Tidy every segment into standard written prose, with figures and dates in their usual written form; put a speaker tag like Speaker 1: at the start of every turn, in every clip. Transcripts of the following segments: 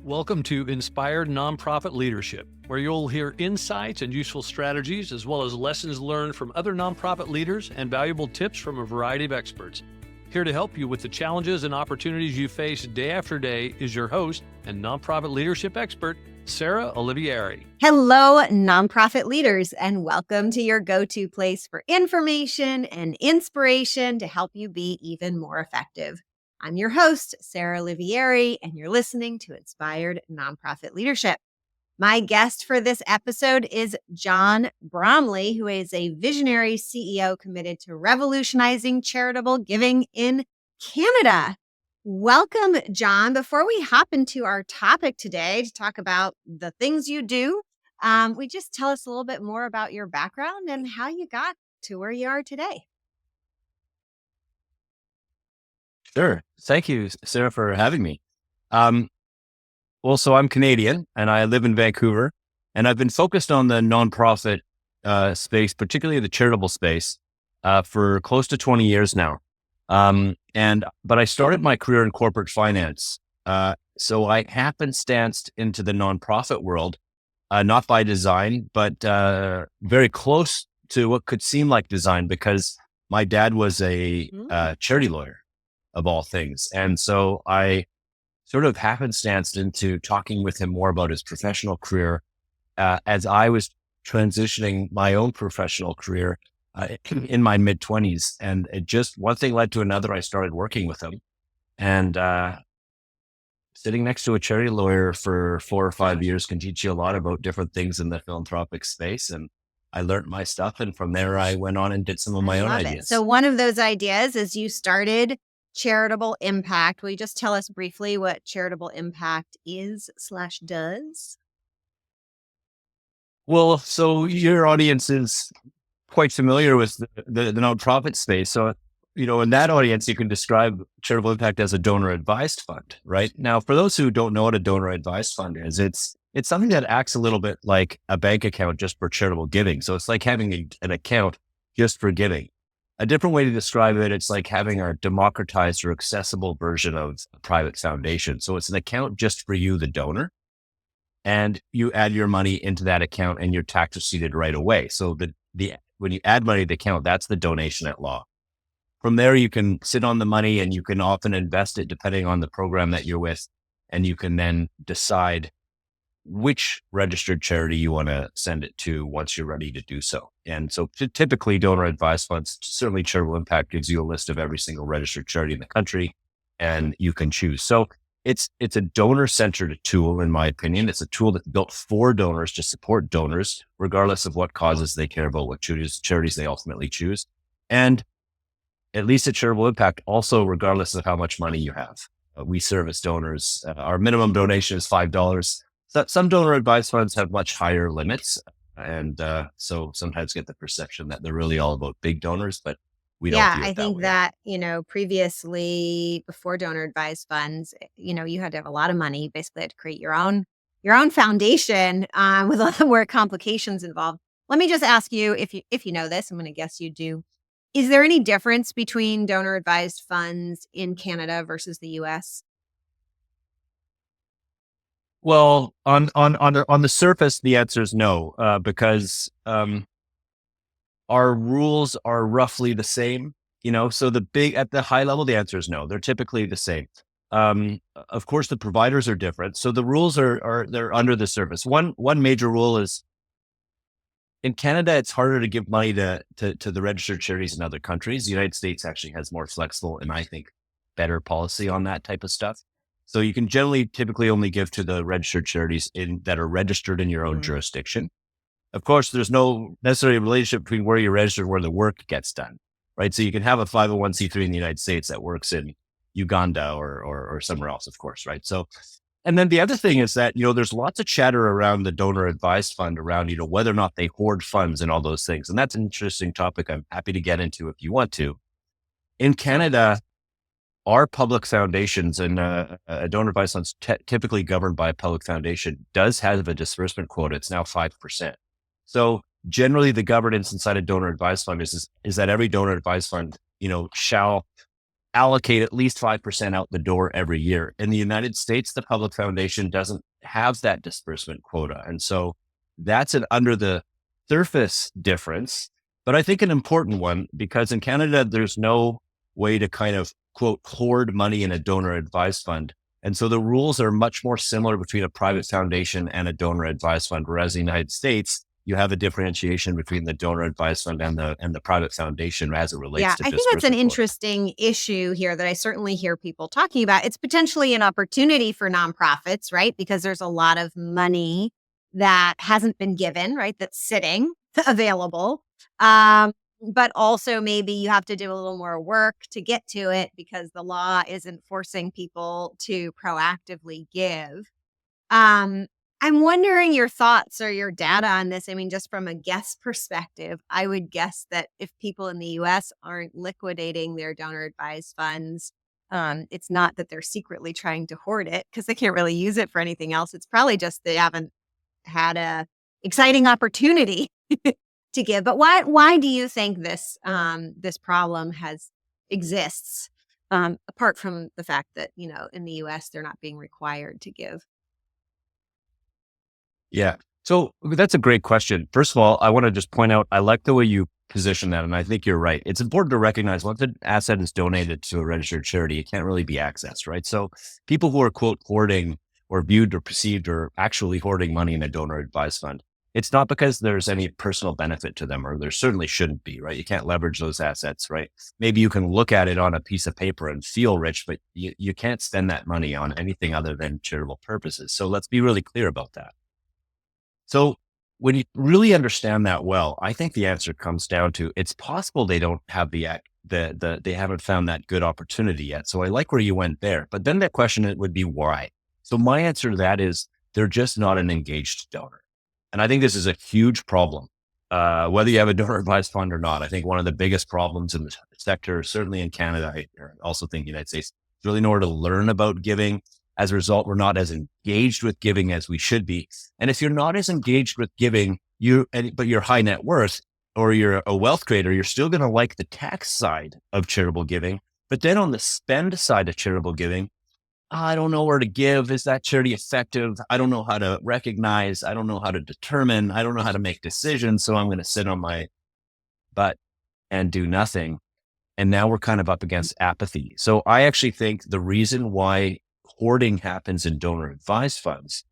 Speaker 1: Welcome to Inspired Nonprofit Leadership, where you'll hear insights and useful strategies, as well as lessons learned from other nonprofit leaders and valuable tips from a variety of experts. Here to help you with the challenges and opportunities you face day after day is your host and nonprofit leadership expert, Sarah Olivieri.
Speaker 2: Hello, nonprofit leaders, and welcome to your go-to place for information and inspiration to help you be even more effective. I'm your host, Sarah Olivieri, and you're listening to Inspired Nonprofit Leadership. My guest for this episode is John Bromley, who is a visionary CEO committed to revolutionizing charitable giving in Canada. Welcome, John. Before we hop into our topic today to talk about the things you do, we just tell us a little bit more about your background and how you got to where you are today.
Speaker 3: Sure. Thank you, Sarah, for having me. So I'm Canadian and I live in Vancouver, and I've been focused on the nonprofit space, particularly the charitable space, for close to 20 years now. But I started my career in corporate finance. So I happenstanced into the nonprofit world, not by design, but very close to what could seem like design, because my dad was a charity lawyer, of all things. And so I sort of happenstanced into talking with him more about his professional career as I was transitioning my own professional career in my mid-20s. And it just, one thing led to another. I started working with him, and sitting next to a charity lawyer for 4 or 5 years can teach you a lot about different things in the philanthropic space. And I learned my stuff. And from there, I went on and did some of my own ideas.
Speaker 2: So one of those ideas is you started Charitable Impact. Will you just tell us briefly what Charitable Impact is/does?
Speaker 3: Well, so your audience is quite familiar with the nonprofit space. So, in that audience, you can describe Charitable Impact as a donor advised fund, right? Now, for those who don't know what a donor advised fund is, it's something that acts a little bit like a bank account just for charitable giving. So it's like having an account just for giving. A different way to describe it, it's like having a democratized or accessible version of a private foundation. So it's an account just for you, the donor, and you add your money into that account and you're tax receipted right away. So when you add money to the account, that's the donation at law. From there, you can sit on the money and you can often invest it depending on the program that you're with. And you can then decide which registered charity you want to send it to once you're ready to do so. And so typically donor advised funds, certainly Charitable Impact gives you a list of every single registered charity in the country, and you can choose. So it's a donor-centered tool, in my opinion. It's a tool that's built for donors to support donors, regardless of what causes they care about, what charities they ultimately choose. And at least at Charitable Impact, also regardless of how much money you have. We service donors. Our minimum donation is $5. Some donor advised funds have much higher limits. And so sometimes get the perception that they're really all about big donors, but we don't.
Speaker 2: Yeah, I think that, previously, before donor advised funds, you had to have a lot of money. Basically, had to create your own foundation with a lot more complications involved. Let me just ask you, if you know this, I'm going to guess you do. Is there any difference between donor advised funds in Canada versus the US?
Speaker 3: Well, on the surface, the answer is no, because our rules are roughly the same. So at the high level, the answer is no. They're typically the same. Of course, the providers are different, so the rules they're under the surface. One major rule is in Canada, it's harder to give money to the registered charities in other countries. The United States actually has more flexible and I think better policy on that type of stuff. So you can typically only give to the registered charities that are registered in your own jurisdiction. Of course, there's no necessarily relationship between where you're registered and where the work gets done, right? So you can have a 501c3 in the United States that works in Uganda or somewhere else, of course, right? So, and then the other thing is that, there's lots of chatter around the donor advised fund around, whether or not they hoard funds and all those things. And that's an interesting topic I'm happy to get into if you want to. In Canada, our public foundations and a donor advised fund typically governed by a public foundation does have a disbursement quota. It's now 5%. So generally the governance inside a donor advised fund is that every donor advised fund, shall allocate at least 5% out the door every year. In the United States, the public foundation doesn't have that disbursement quota. And so that's an under the surface difference, but I think an important one, because in Canada, there's no way to kind of quote, hoard money in a donor advised fund. And so the rules are much more similar between a private foundation and a donor advised fund. Whereas in the United States, you have a differentiation between the donor advised fund and the private foundation as it relates to
Speaker 2: I think that's an
Speaker 3: disbursement quota.
Speaker 2: interesting issue here that I certainly hear people talking about. It's potentially an opportunity for nonprofits, right? Because there's a lot of money that hasn't been given, right? That's sitting available. But also maybe you have to do a little more work to get to it because the law isn't forcing people to proactively give. I'm wondering your thoughts or your data on this. I mean, just from a guess perspective, I would guess that if people in the US aren't liquidating their donor advised funds, it's not that they're secretly trying to hoard it because they can't really use it for anything else. It's probably just they haven't had a exciting opportunity to give. But why do you think this this problem exists apart from the fact that, you know, in the US they're not being required to give?
Speaker 3: Yeah. So that's a great question. First of all, I want to just point out, I like the way you position that. And I think you're right. It's important to recognize once an asset is donated to a registered charity, it can't really be accessed, right? So people who are quote hoarding or viewed or perceived or actually hoarding money in a donor advised fund, it's not because there's any personal benefit to them, or there certainly shouldn't be, right? You can't leverage those assets, right? Maybe you can look at it on a piece of paper and feel rich, but you can't spend that money on anything other than charitable purposes. So let's be really clear about that. So when you really understand that well, I think the answer comes down to it's possible they don't have they haven't found that good opportunity yet. So I like where you went there, but then the question would be why? So my answer to that is they're just not an engaged donor. And I think this is a huge problem, whether you have a donor advised fund or not. I think one of the biggest problems in the sector, certainly in Canada, I also think the United States, is really nowhere to learn about giving. As a result, we're not as engaged with giving as we should be. And if you're not as engaged with giving, but you're high net worth or you're a wealth creator, you're still going to like the tax side of charitable giving. But then on the spend side of charitable giving, I don't know where to give. Is that charity effective? I don't know how to recognize. I don't know how to determine. I don't know how to make decisions. So I'm going to sit on my butt and do nothing. And now we're kind of up against apathy. So I actually think the reason why hoarding happens in donor advised funds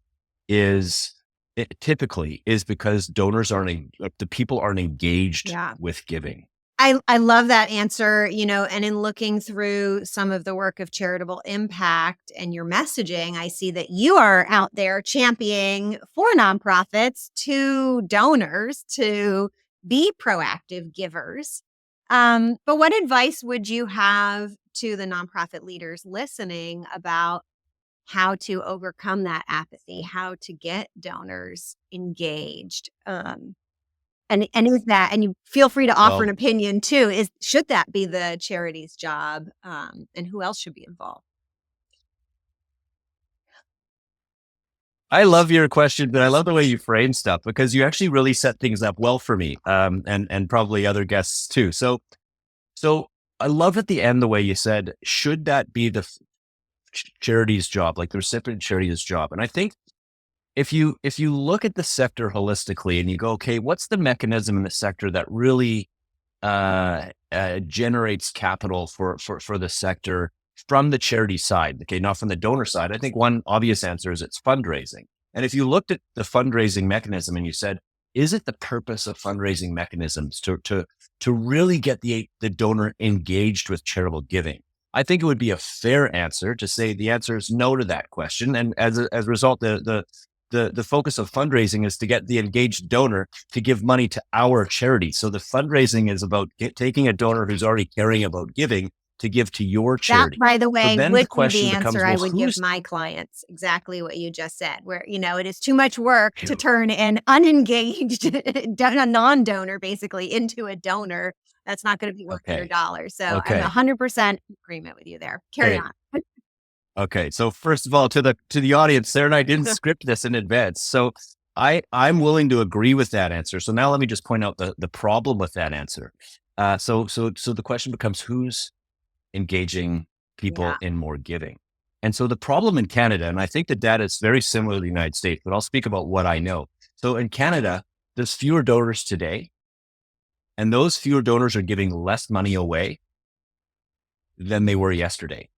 Speaker 3: typically is because the people aren't engaged with giving.
Speaker 2: I love that answer, you know, and in looking through some of the work of Charitable Impact and your messaging, I see that you are out there championing for nonprofits to donors to be proactive givers. But what advice would you have to the nonprofit leaders listening about how to overcome that apathy, how to get donors engaged? And is that, and you feel free to offer an opinion too, should that be the charity's job? And who else should be involved?
Speaker 3: I love your question, but I love the way you frame stuff because you actually really set things up well for me, and probably other guests too. So I love at the end the way you said, should that be the charity's job, like the recipient charity's job? And I think if you look at the sector holistically and you go, okay, what's the mechanism in the sector that really generates capital for the sector from the charity side? Okay, not from the donor side. I think one obvious answer is it's fundraising. And if you looked at the fundraising mechanism and you said, is it the purpose of fundraising mechanisms to really get the donor engaged with charitable giving? I think it would be a fair answer to say the answer is no to that question. And as a result, the focus of fundraising is to get the engaged donor to give money to our charity. So the fundraising is about taking a donor who's already caring about giving to give to your charity.
Speaker 2: That, by the way,
Speaker 3: so
Speaker 2: would be the answer I would give my clients. Exactly what you just said, where, you know, it is too much work to turn an unengaged, a non-donor basically into a donor. That's not going to be worth your dollars. So I'm 100% in agreement with you there. Carry on.
Speaker 3: Okay. So first of all, to the audience, Sarah and I didn't script this in advance. So I'm willing to agree with that answer. So now let me just point out the problem with that answer. So the question becomes, whose engaging people
Speaker 2: Yeah.
Speaker 3: in more giving. And so the problem in Canada, and I think the data is very similar to the United States, but I'll speak about what I know. So in Canada, there's fewer donors today, and those fewer donors are giving less money away than they were yesterday.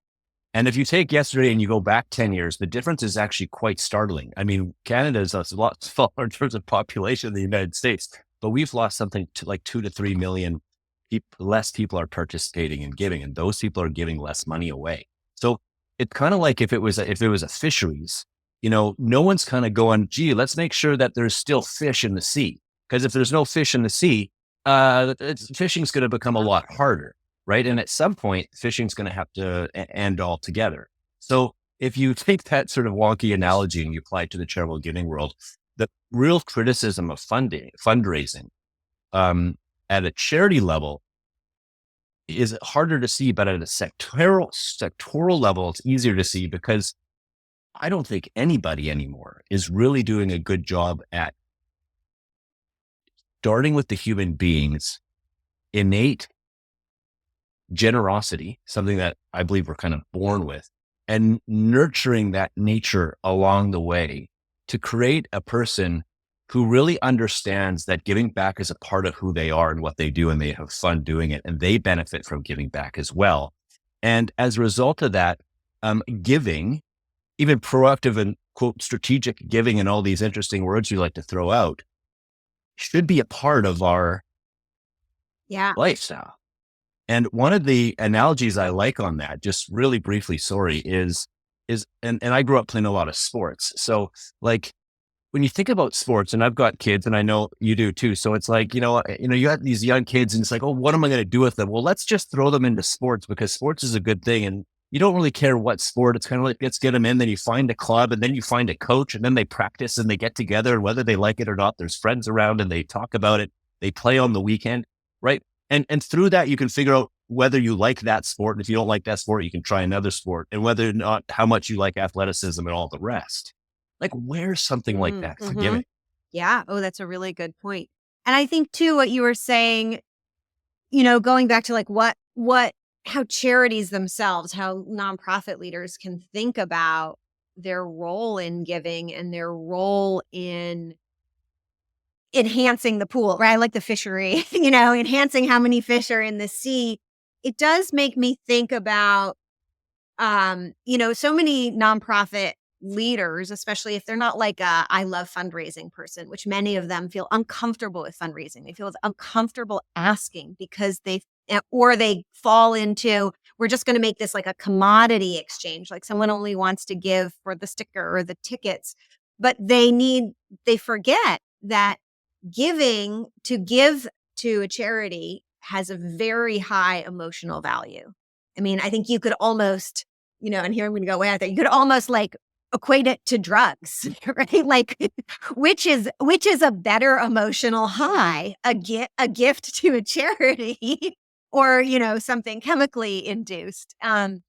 Speaker 3: And if you take yesterday and you go back 10 years, the difference is actually quite startling. I mean, Canada is a lot smaller in terms of population than the United States, but we've lost something to like 2 to 3 million less people are participating in giving, and those people are giving less money away. So it's kind of like if it was a fisheries, no one's kind of going, gee, let's make sure that there's still fish in the sea. Because if there's no fish in the sea, fishing's going to become a lot harder. Right. And at some point, fishing's going to have to end altogether. So if you take that sort of wonky analogy and you apply it to the charitable giving world, the real criticism of fundraising at a charity level is harder to see, but at a sectoral level, it's easier to see, because I don't think anybody anymore is really doing a good job at starting with the human being's innate generosity, something that I believe we're kind of born with, and nurturing that nature along the way to create a person who really understands that giving back is a part of who they are and what they do, and they have fun doing it, and they benefit from giving back as well. And as a result of that, giving, even proactive and quote strategic giving, and all these interesting words you like to throw out, should be a part of our lifestyle. And one of the analogies I like on that, just really briefly, is I grew up playing a lot of sports. So like when you think about sports, and I've got kids, and I know you do too. So it's like, you have these young kids, and it's like, oh, what am I going to do with them? Well, let's just throw them into sports, because sports is a good thing. And you don't really care what sport. It's kind of like, let's get them in. Then you find a club, and then you find a coach, and then they practice and they get together, and whether they like it or not, there's friends around and they talk about it. They play on the weekend, right? And through that, you can figure out whether you like that sport. And if you don't like that sport, you can try another sport, and whether or not how much you like athleticism and all the rest. Like, where's something like that for giving?
Speaker 2: Yeah. Oh, that's a really good point. And I think too, what you were saying, going back to like how charities themselves, how nonprofit leaders can think about their role in giving and their role in enhancing the pool, right? Like the fishery, enhancing how many fish are in the sea. It does make me think about, so many nonprofit leaders, especially if they're not like a I love fundraising person, which many of them feel uncomfortable with fundraising. They feel uncomfortable asking because they fall into, we're just going to make this like a commodity exchange. Like someone only wants to give for the sticker or the tickets, but they forget that give to a charity has a very high emotional value. I mean, I think you could almost, and here I'm going to go way out there, you could almost like equate it to drugs, right? Like, which is a better emotional high, a gift to a charity or, something chemically induced. And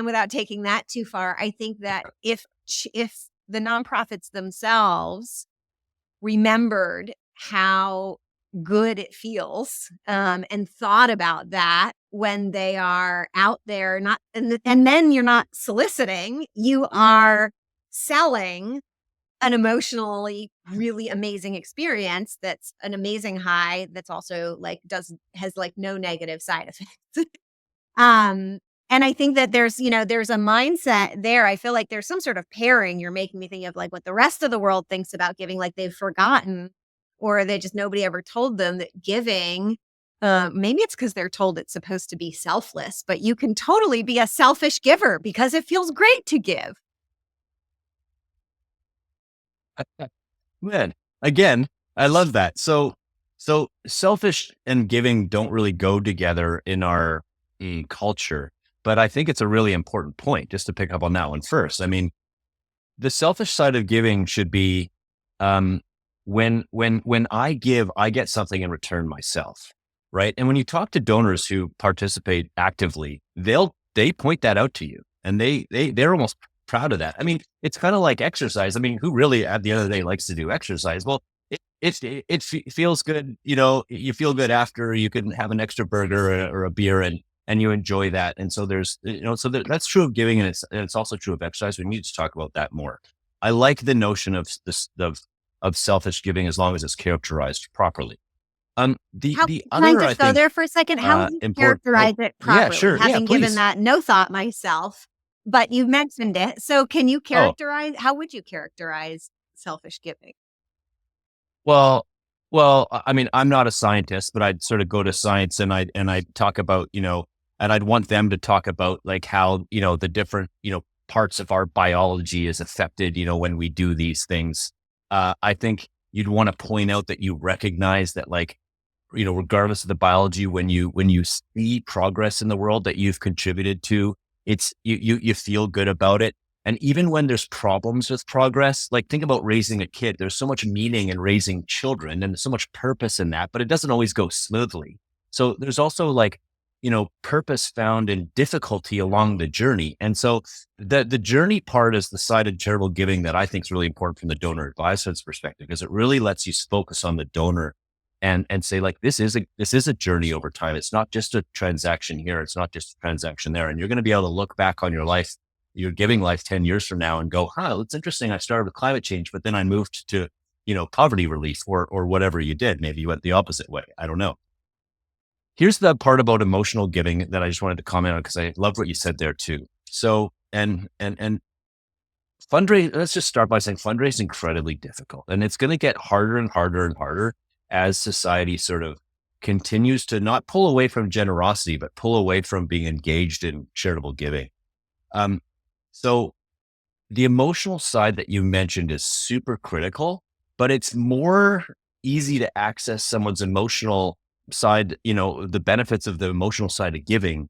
Speaker 2: without taking that too far, I think that if the nonprofits themselves remembered how good it feels, and thought about that when they are out there, and then you're not soliciting, you are selling an emotionally really amazing experience that's an amazing high that's also like has like no negative side effects. And I think that there's a mindset there. I feel like there's some sort of pairing. You're making me think of like what the rest of the world thinks about giving, like they've forgotten, or nobody ever told them that giving, maybe it's because they're told it's supposed to be selfless, but you can totally be a selfish giver because it feels great to give.
Speaker 3: Man, again, I love that. So selfish and giving don't really go together in our culture, but I think it's a really important point, just to pick up on that one first. I mean, the selfish side of giving should be, when I give, I get something in return myself, right? And when you talk to donors who participate actively, they point that out to you, and they're almost proud of that. I mean, it's kind of like exercise. I mean, who really at the end of the day likes to do exercise? Well, it feels good. You feel good after. You can have an extra burger or a beer, and and you enjoy that. And so there's, that's true of giving, and it's also true of exercise. We need to talk about that more. I like the notion of this, of selfish giving, as long as it's characterized properly. The
Speaker 2: Can
Speaker 3: other,
Speaker 2: I just go there for a second? How would you characterize it properly?
Speaker 3: Yeah, sure.
Speaker 2: Having given
Speaker 3: Please.
Speaker 2: that no thought myself, but you mentioned it. So can you characterize, how would you characterize selfish giving?
Speaker 3: Well, I mean, I'm not a scientist, but I'd sort of go to science and I'd talk about, and I'd want them to talk about like how, the different, parts of our biology is affected, when we do these things. I think you'd want to point out that you recognize that, like, regardless of the biology, when you see progress in the world that you've contributed to, it's, you feel good about it. And even when there's problems with progress, like think about raising a kid, there's so much meaning in raising children and so much purpose in that, but it doesn't always go smoothly. So there's also like, purpose found in difficulty along the journey. And so the journey part is the side of charitable giving that I think is really important from the donor advisor's perspective, because it really lets you focus on the donor and say, like, this is a journey over time. It's not just a transaction here. It's not just a transaction there. And you're going to be able to look back on your life, your giving life 10 years from now and go, it's interesting. I started with climate change, but then I moved to, poverty relief or whatever you did. Maybe you went the opposite way. I don't know. Here's the part about emotional giving that I just wanted to comment on, because I love what you said there too. So, and fundraising, let's just start by saying fundraising is incredibly difficult, and it's going to get harder and harder and harder as society sort of continues to not pull away from generosity, but pull away from being engaged in charitable giving. So the emotional side that you mentioned is super critical, but it's more easy to access someone's emotional side, the benefits of the emotional side of giving,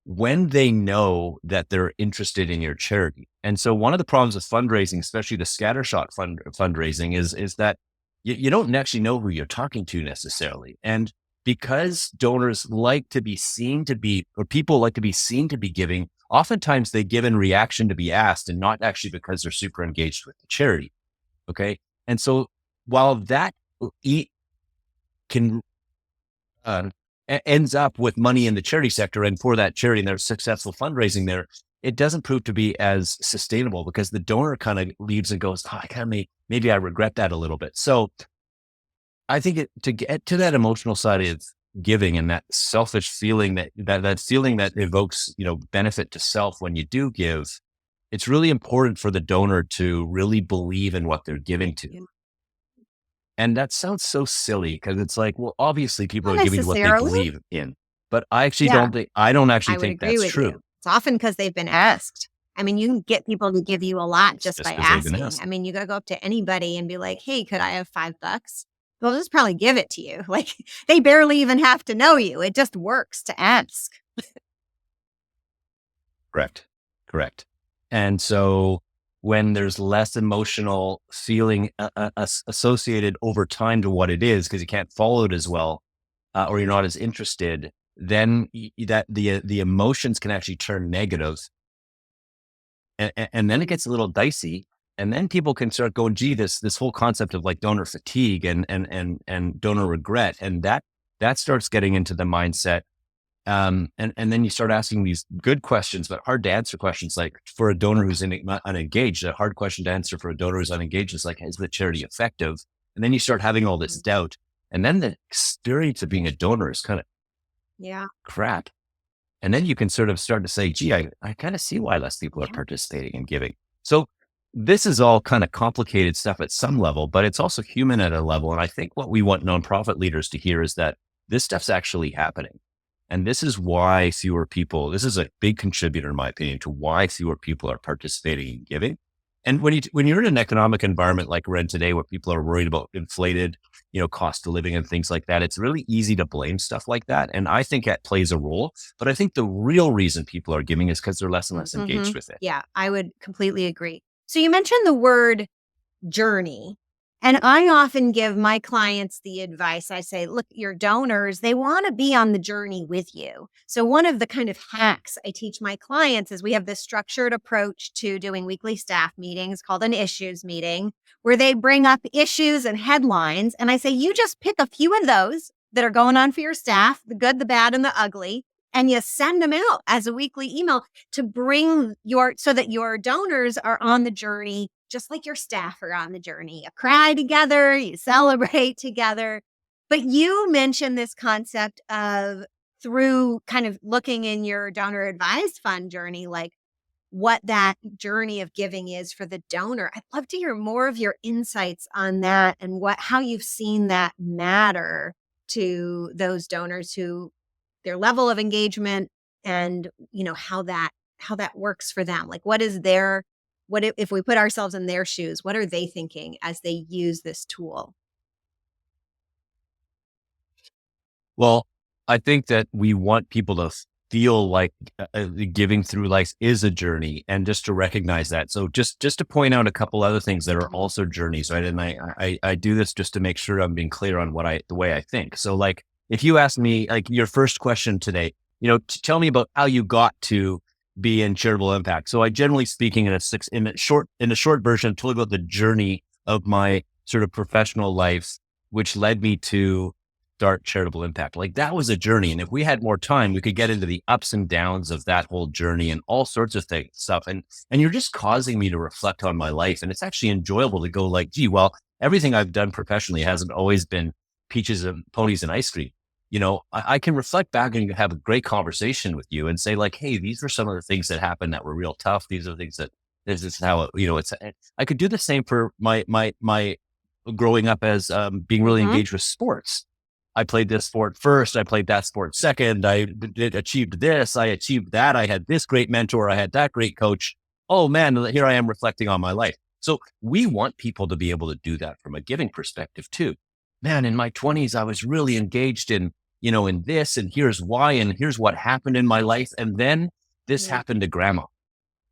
Speaker 3: when they know that they're interested in your charity. And so one of the problems with fundraising, especially the scattershot fundraising, is that you don't actually know who you're talking to necessarily. And because donors like to be seen to be, or people like to be seen to be giving, oftentimes they give in reaction to be asked and not actually because they're super engaged with the charity. Okay. And so while that can ends up with money in the charity sector and for that charity and there's successful fundraising there, it doesn't prove to be as sustainable, because the donor kind of leaves and goes, maybe I regret that a little bit. So I think to get to that emotional side of giving and that selfish feeling, that feeling that evokes, benefit to self when you do give, it's really important for the donor to really believe in what they're giving to.
Speaker 2: Yeah.
Speaker 3: And that sounds so silly, because it's like, well, obviously people are giving what they believe in, but I actually don't actually think that's true.
Speaker 2: You. It's often because they've been asked. I mean, you can get people to give you a lot just by asking. I mean, you got to go up to anybody and be like, hey, could I have $5? They'll just probably give it to you. Like, they barely even have to know you. It just works to ask.
Speaker 3: Correct. And so when there's less emotional feeling associated over time to what it is, because you can't follow it as well, or you're not as interested, then that the emotions can actually turn negative. And then it gets a little dicey. And then people can start going, gee, this whole concept of like donor fatigue and donor regret. And that starts getting into the mindset. And then you start asking these good questions, but hard to answer questions. Like, for a donor who's unengaged, a hard question to answer for a donor who's unengaged is like, is the charity effective? And then you start having all this doubt. And then the experience of being a donor is kind of crap. And then you can sort of start to say, gee, I kind of see why less people are participating in giving. So this is all kind of complicated stuff at some level, but it's also human at a level. And I think what we want nonprofit leaders to hear is that this stuff's actually happening. And this is why this is a big contributor, in my opinion, to why fewer people are participating in giving. And when you're in an economic environment like we're in today, where people are worried about inflated, cost of living and things like that, it's really easy to blame stuff like that. And I think that plays a role. But I think the real reason people are giving is because they're less and less engaged with it.
Speaker 2: Yeah, I would completely agree. So you mentioned the word journey. And I often give my clients the advice. I say, look, your donors, they want to be on the journey with you. So one of the kind of hacks I teach my clients is we have this structured approach to doing weekly staff meetings called an issues meeting, where they bring up issues and headlines. And I say, you just pick a few of those that are going on for your staff, the good, the bad, and the ugly, and you send them out as a weekly email to bring so that your donors are on the journey, just like your staff are on the journey. You cry together, you celebrate together. But you mentioned this concept of, through kind of looking in your donor advised fund journey, like what that journey of giving is for the donor. I'd love to hear more of your insights on that and how you've seen that matter to those donors, who their level of engagement, and how that works for them. Like, if we put ourselves in their shoes, what are they thinking as they use this tool?
Speaker 3: Well, I think that we want people to feel like giving through life is a journey, and just to recognize that. So just to point out a couple other things that are also journeys, right? And I do this just to make sure I'm being clear on the way I think. So like, if you ask me, like, your first question today, tell me about how you got to be in Charitable Impact. So I, generally speaking, in a short version, told about the journey of my sort of professional life, which led me to start Charitable Impact. Like, that was a journey. And if we had more time, we could get into the ups and downs of that whole journey and all sorts of stuff. And you're just causing me to reflect on my life. And it's actually enjoyable to go like, gee, well, everything I've done professionally hasn't always been peaches and ponies and ice cream. I can reflect back and have a great conversation with you and say like, hey, these were some of the things that happened that were real tough. These are the things that this is how, I could do the same for my growing up as being really engaged with sports. I played this sport first. I played that sport second. I achieved this. I achieved that. I had this great mentor. I had that great coach. Oh man, here I am reflecting on my life. So we want people to be able to do that from a giving perspective too. Man, in my 20s, I was really engaged in this, and here's why, and here's what happened in my life. And then this happened to grandma.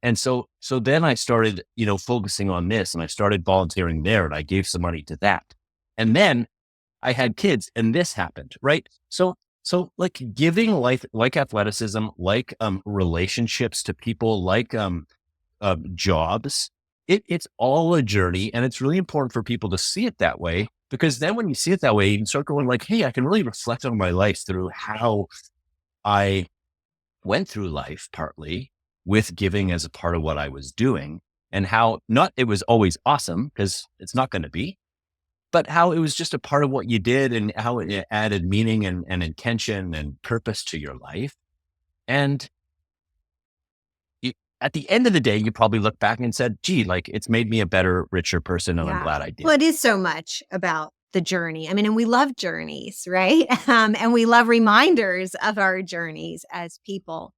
Speaker 3: And so then I started, focusing on this, and I started volunteering there, and I gave some money to that. And then I had kids and this happened, right? So like giving life, like athleticism, like relationships to people, like jobs, it's all a journey. And it's really important for people to see it that way, because then when you see it that way, you can start going like, hey, I can really reflect on my life through how I went through life, partly with giving as a part of what I was doing, and how not it was always awesome, because it's not going to be, but how it was just a part of what you did, and how it added meaning and intention and purpose to your life. And at the end of the day, you probably look back and said, gee, like, it's made me a better, richer person, and I'm glad I did.
Speaker 2: Well, it is so much about the journey. I mean, and we love journeys, right? And we love reminders of our journeys as people.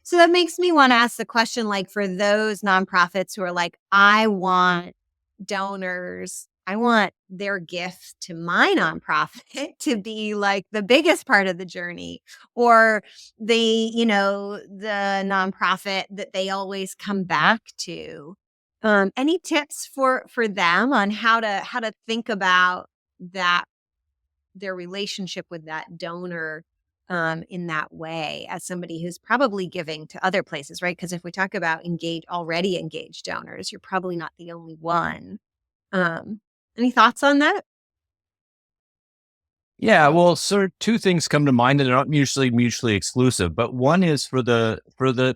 Speaker 2: So that makes me want to ask the question, like, for those nonprofits who are like, I want donors, I want their gift to my nonprofit to be like the biggest part of the journey, or the nonprofit that they always come back to. Any tips for them on how to think about that, their relationship with that donor in that way, as somebody who's probably giving to other places, right? Because if we talk about already engaged donors, you're probably not the only one. Any thoughts on that?
Speaker 3: Yeah, well, sir, two things come to mind, and they're not usually mutually exclusive. But one is for the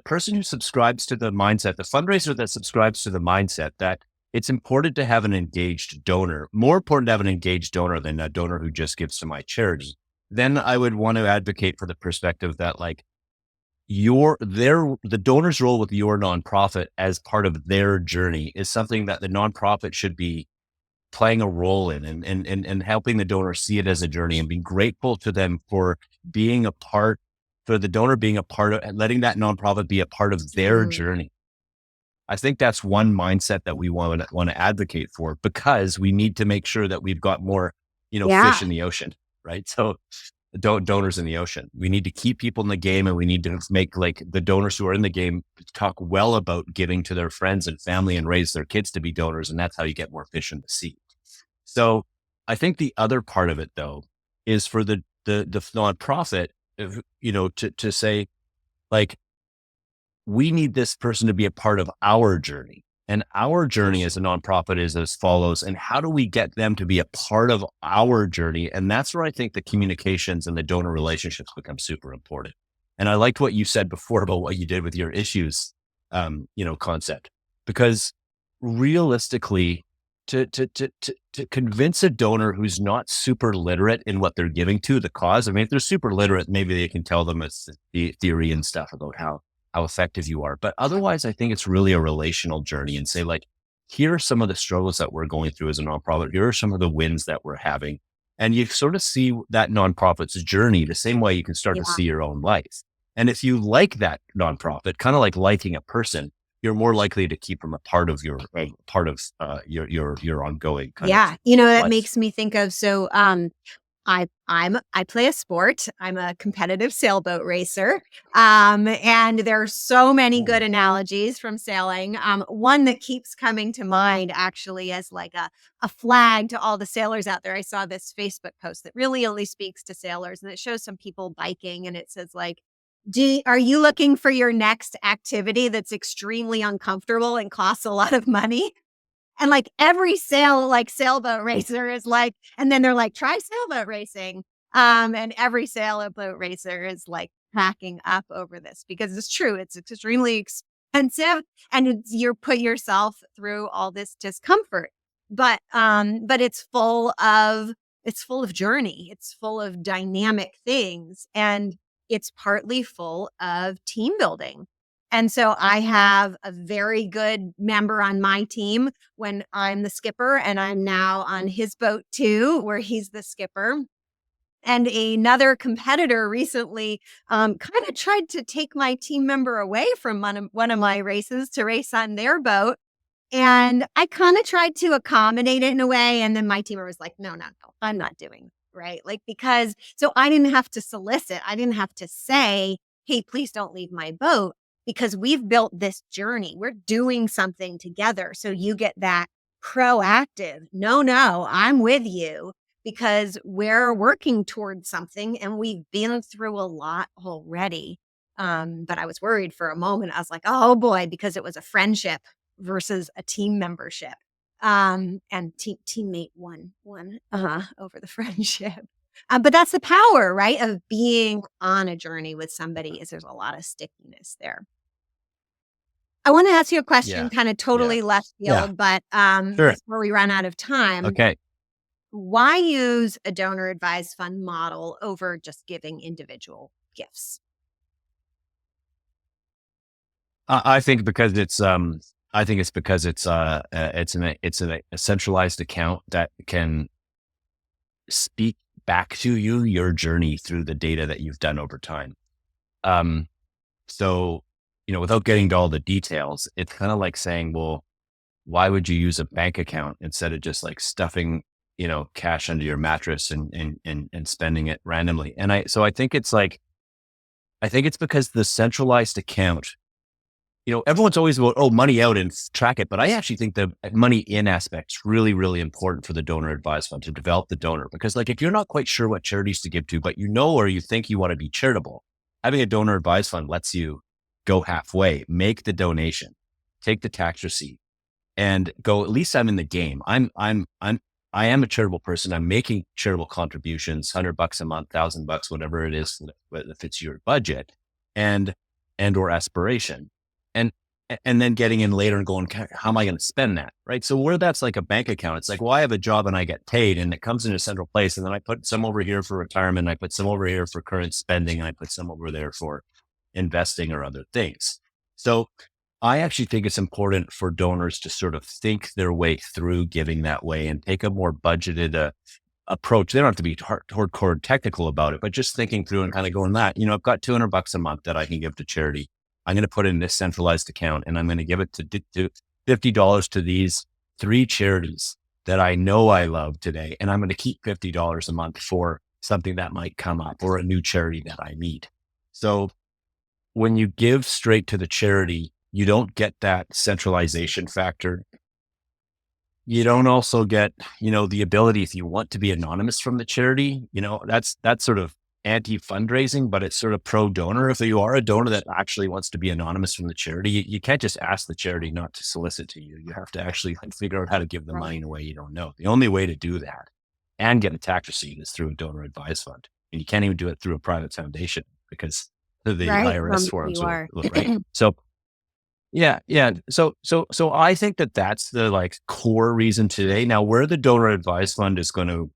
Speaker 3: person who subscribes to the mindset, the fundraiser that subscribes to the mindset that it's important to have an engaged donor, more important to have an engaged donor than a donor who just gives to my charity. Then I would want to advocate for the perspective that, like, the donor's role with your nonprofit as part of their journey is something that the nonprofit should be playing a role in, and helping the donor see it as a journey, and being grateful to them for being a part, for the donor being a part of, letting that nonprofit be a part of their journey. I think that's one mindset that we want to advocate for, because we need to make sure that we've got more, fish in the ocean, right? So donors in the ocean, we need to keep people in the game, and we need to make, like, the donors who are in the game talk well about giving to their friends and family and raise their kids to be donors. And that's how you get more fish in the sea. So I think the other part of it, though, is for the nonprofit, to say, like, we need this person to be a part of our journey. And our journey as a nonprofit is as follows. And how do we get them to be a part of our journey? And that's where I think the communications and the donor relationships become super important. And I liked what you said before about what you did with your issues, concept, because realistically, to convince a donor who's not super literate in what they're giving to the cause. I mean, if they're super literate, maybe they can tell them it's the theory and stuff about how effective you are. But otherwise, I think it's really a relational journey, and say, like, here are some of the struggles that we're going through as a nonprofit. Here are some of the wins that we're having. And you sort of see that nonprofit's journey the same way you can start to see your own life. And if you like that nonprofit, kind of like liking a person, you're more likely to keep them a part of your ongoing kind of
Speaker 2: that
Speaker 3: life.
Speaker 2: makes me think of, I play a sport. I'm a competitive sailboat racer. And there are so many good analogies from sailing. One that keeps coming to mind actually as like a flag to all the sailors out there. I saw this Facebook post that really only speaks to sailors, and it shows some people biking, and it says, like, are you looking for your next activity that's extremely uncomfortable and costs a lot of money? And like every sailboat racer is like, and then they're like, try sailboat racing. And every sailboat racer is like cracking up over this, because it's true. It's extremely expensive, and you put yourself through all this discomfort, but it's full of journey. It's full of dynamic things, and it's partly full of team building. And so I have a very good member on my team when I'm the skipper, and I'm now on his boat too, where he's the skipper. And another competitor recently kind of tried to take my team member away from one of my races to race on their boat. And I kind of tried to accommodate it in a way. And then my teamer was like, no, I'm not doing that, right? Like, so I didn't have to solicit. I didn't have to say, hey, please don't leave my boat, because we've built this journey. We're doing something together. So you get that proactive, no, I'm with you, because we're working towards something and we've been through a lot already. But I was worried for a moment. I was like, oh boy, because it was a friendship versus a team membership. And teammate won over the friendship. But that's the power, right, of being on a journey with somebody, is there's a lot of stickiness there. I want to ask you a question, kind of totally left field, but
Speaker 3: Sure.
Speaker 2: before we run out of time.
Speaker 3: Okay.
Speaker 2: Why use a donor advised fund model over just giving individual gifts?
Speaker 3: I think because it's a centralized account that can speak back to you, your journey through the data that you've done over time. So, without getting into all the details, it's kind of like saying, well, why would you use a bank account instead of just like stuffing, cash under your mattress and spending it randomly? And I think it's because the centralized account, everyone's always about, money out and track it. But I actually think the money in aspect's really, really important for the donor advised fund to develop the donor. Because like, if you're not quite sure what charities to give to, but or you think you want to be charitable, having a donor advised fund lets you go halfway, make the donation, take the tax receipt, and go, at least I'm in the game. I am a charitable person. I'm making charitable contributions, $100 a month, $1,000, whatever it is that fits your budget and or aspiration. And then getting in later and going, how am I going to spend that? Right. So where that's like a bank account, it's like, well, I have a job and I get paid, and it comes in a central place. And then I put some over here for retirement. I put some over here for current spending. And I put some over there for investing or other things. So I actually think it's important for donors to sort of think their way through giving that way and take a more budgeted approach. They don't have to be hardcore technical about it, but just thinking through and kind of going that, I've got $200 a month that I can give to charity. I'm going to put in this centralized account, and I'm going to give it to $50 to these 3 charities that I know I love today. And I'm going to keep $50 a month for something that might come up or a new charity that I need. So when you give straight to the charity, you don't get that centralization factor. You don't also get, the ability, if you want to be anonymous from the charity, that's sort of anti-fundraising, but it's sort of pro-donor. If you are a donor that actually wants to be anonymous from the charity, you can't just ask the charity not to solicit to you. You have to actually figure out how to give the money in a way you don't know. The only way to do that and get a tax receipt is through a donor advised fund. And you can't even do it through a private foundation, because the
Speaker 2: Right.
Speaker 3: IRS forms,
Speaker 2: You are.
Speaker 3: right? So yeah, yeah. So I think that that's the like core reason today. Now, where the donor advised fund is going to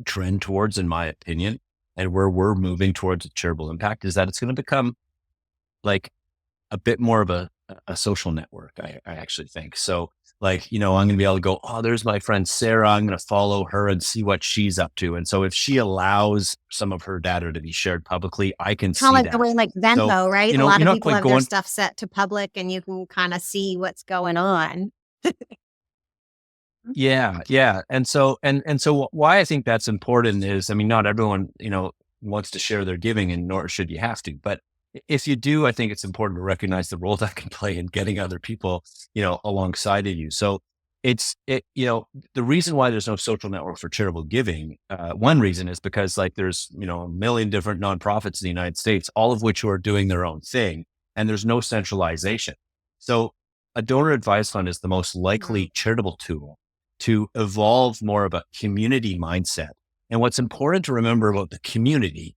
Speaker 3: trend towards, in my opinion, and where we're moving towards charitable impact is that it's going to become like a bit more of a social network. I actually think so. Like, I'm going to be able to go, oh, there's my friend Sarah. I'm going to follow her and see what she's up to. And so if she allows some of her data to be shared publicly, I can
Speaker 2: Kind of
Speaker 3: see
Speaker 2: like the
Speaker 3: that.
Speaker 2: way like
Speaker 3: So,
Speaker 2: Venmo, right? A lot
Speaker 3: you're
Speaker 2: of
Speaker 3: not
Speaker 2: people
Speaker 3: quite
Speaker 2: have their
Speaker 3: going,
Speaker 2: stuff set to public and you can kind of see what's going on.
Speaker 3: yeah, yeah. And so why I think that's important is, I mean, not everyone, wants to share their giving, and nor should you have to. But if you do, I think it's important to recognize the role that can play in getting other people, alongside of you. So the reason why there's no social network for charitable giving, one reason is because like there's, a million different nonprofits in the United States, all of which are doing their own thing, and there's no centralization. So a donor advised fund is the most likely charitable tool to evolve more of a community mindset. And what's important to remember about the community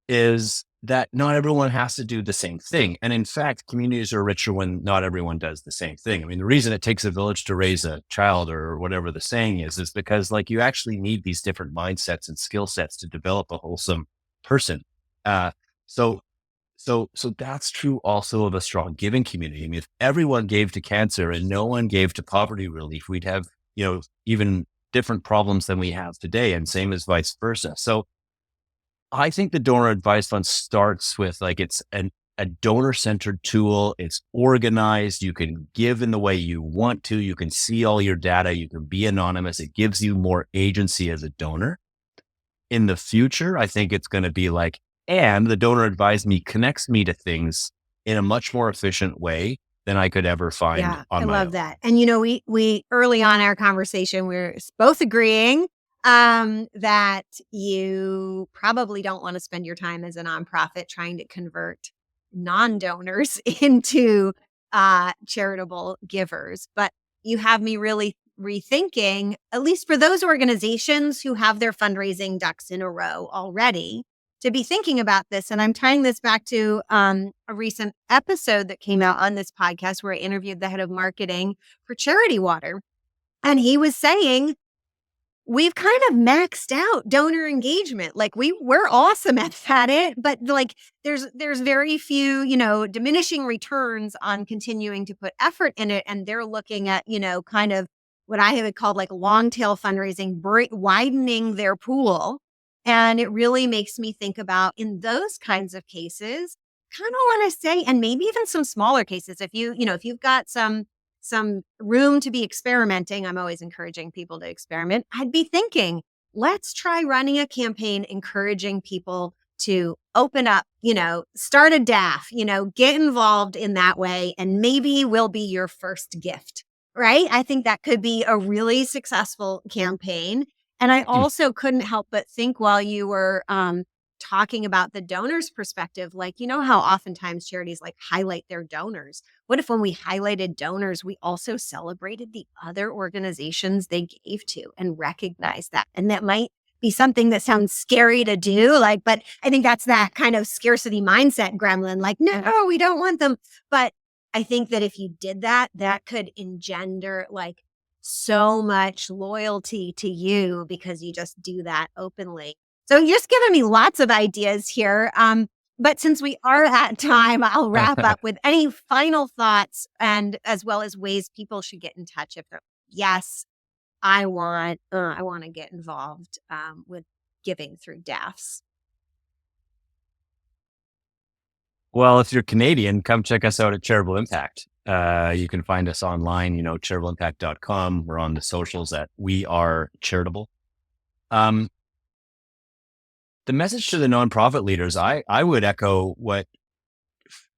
Speaker 3: is that not everyone has to do the same thing. And in fact, communities are richer when not everyone does the same thing. I mean, the reason it takes a village to raise a child, or whatever the saying is because like you actually need these different mindsets and skill sets to develop a wholesome person. So that's true also of a strong giving community. I mean, if everyone gave to cancer and no one gave to poverty relief, we'd have, even different problems than we have today, and same as vice versa. So I think the donor advised fund starts with like, it's a donor centered tool. It's organized. You can give in the way you want to. You can see all your data. You can be anonymous. It gives you more agency as a donor. In the future, I think it's going to be like, and the donor advised me connects me to things in a much more efficient way than I could ever find
Speaker 2: Yeah,
Speaker 3: on
Speaker 2: I
Speaker 3: my
Speaker 2: love
Speaker 3: own.
Speaker 2: that. And we early on in our conversation, we're both agreeing that you probably don't want to spend your time as a nonprofit trying to convert non-donors into charitable givers. But you have me really rethinking, at least for those organizations who have their fundraising ducks in a row already, to be thinking about this. And I'm tying this back to a recent episode that came out on this podcast where I interviewed the head of marketing for Charity Water. And he was saying, we've kind of maxed out donor engagement. Like we're awesome at it, but like there's very few, diminishing returns on continuing to put effort in it. And they're looking at, kind of what I have called like long tail fundraising, widening their pool. And it really makes me think about in those kinds of cases, kind of want to say, and maybe even some smaller cases, if if you've got some room to be experimenting, I'm always encouraging people to experiment. I'd be thinking, let's try running a campaign encouraging people to open up, start a DAF, get involved in that way, and maybe will be your first gift, right? I think that could be a really successful campaign. And I also couldn't help but think while you were talking about the donor's perspective, like, how oftentimes charities like highlight their donors. What if when we highlighted donors, we also celebrated the other organizations they gave to and recognized that? And that might be something that sounds scary to do, like, but I think that's that kind of scarcity mindset gremlin, like, no, we don't want them. But I think that if you did that, that could engender like so much loyalty to you because you just do that openly. So you're just giving me lots of ideas here. But since we are at time, I'll wrap up with any final thoughts and as well as ways people should get in touch if they're, yes, I want to get involved with giving through DAFs.
Speaker 3: Well, if you're Canadian, come check us out at Charitable Impact. You can find us online, charitableimpact.com. We're on the socials at We Are Charitable. The message to the nonprofit leaders, I would echo what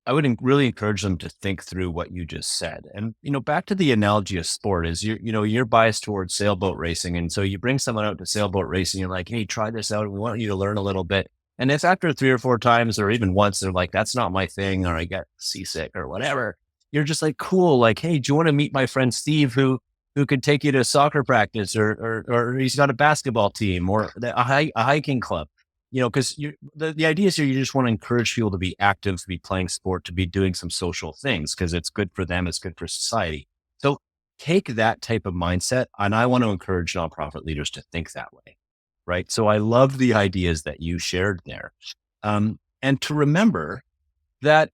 Speaker 3: I would really encourage them to think through what you just said. And, back to the analogy of sport is you're biased towards sailboat racing. And so you bring someone out to sailboat racing, you're like, hey, try this out. We want you to learn a little bit. And if after 3 or 4 times, or even once, they're like, that's not my thing, or I get seasick or whatever, you're just like, cool. Like, hey, do you want to meet my friend Steve, who could take you to soccer practice, or he's got a basketball team or a hiking club? because the idea is here, you just want to encourage people to be active, to be playing sport, to be doing some social things because it's good for them, it's good for society. So take that type of mindset, and I want to encourage nonprofit leaders to think that way, right? So I love the ideas that you shared there. And to remember that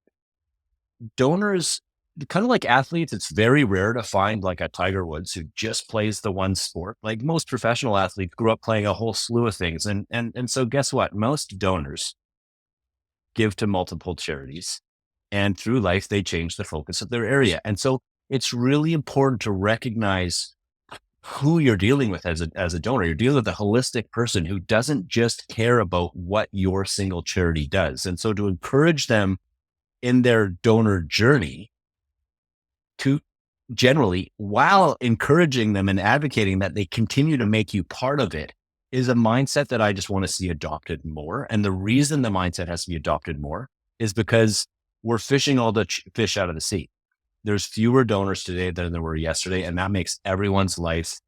Speaker 3: donors, kind of like athletes, it's very rare to find like a Tiger Woods who just plays the one sport. Like most professional athletes grew up playing a whole slew of things. And so guess what? Most donors give to multiple charities, and through life, they change the focus of their area. And so it's really important to recognize who you're dealing with as a donor. You're dealing with a holistic person who doesn't just care about what your single charity does. And so to encourage them in their donor journey to generally, while encouraging them and advocating that they continue to make you part of it, is a mindset that I just want to see adopted more. And the reason the mindset has to be adopted more is because we're fishing all the fish out of the sea. There's fewer donors today than there were yesterday, and that makes everyone's life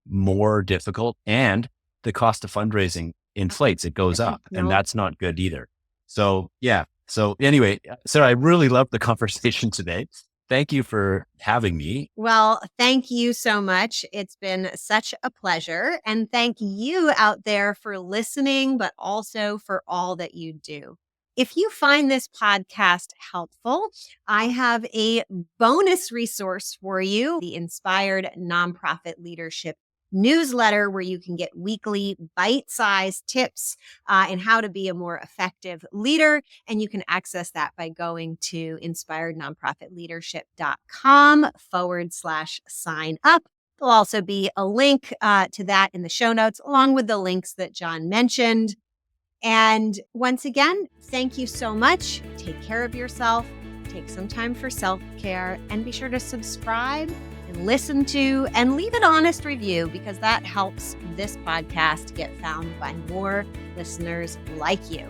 Speaker 3: more difficult. And the cost of fundraising inflates, it goes up, and that's not good either. So, yeah. So anyway, Sarah, I really loved the conversation today. Thank you for having me.
Speaker 2: Well, thank you so much. It's been such a pleasure. And thank you out there for listening, but also for all that you do. If you find this podcast helpful, I have a bonus resource for you, the Inspired Nonprofit Leadership newsletter, where you can get weekly bite-sized tips in how to be a more effective leader. And you can access that by going to inspirednonprofitleadership.com/sign up. There'll also be a link to that in the show notes, along with the links that John mentioned. And once again, thank you so much. Take care of yourself. Take some time for self-care, and be sure to subscribe and listen to and leave an honest review, because that helps this podcast get found by more listeners like you.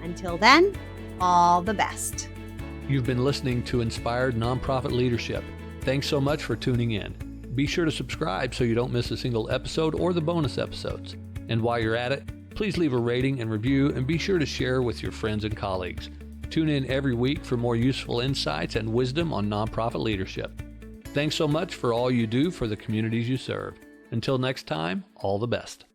Speaker 2: Until then, all the best.
Speaker 1: You've been listening to Inspired Nonprofit Leadership. Thanks so much for tuning in. Be sure to subscribe so you don't miss a single episode or the bonus episodes. And while you're at it, please leave a rating and review, and be sure to share with your friends and colleagues. Tune in every week for more useful insights and wisdom on nonprofit leadership. Thanks so much for all you do for the communities you serve. Until next time, all the best.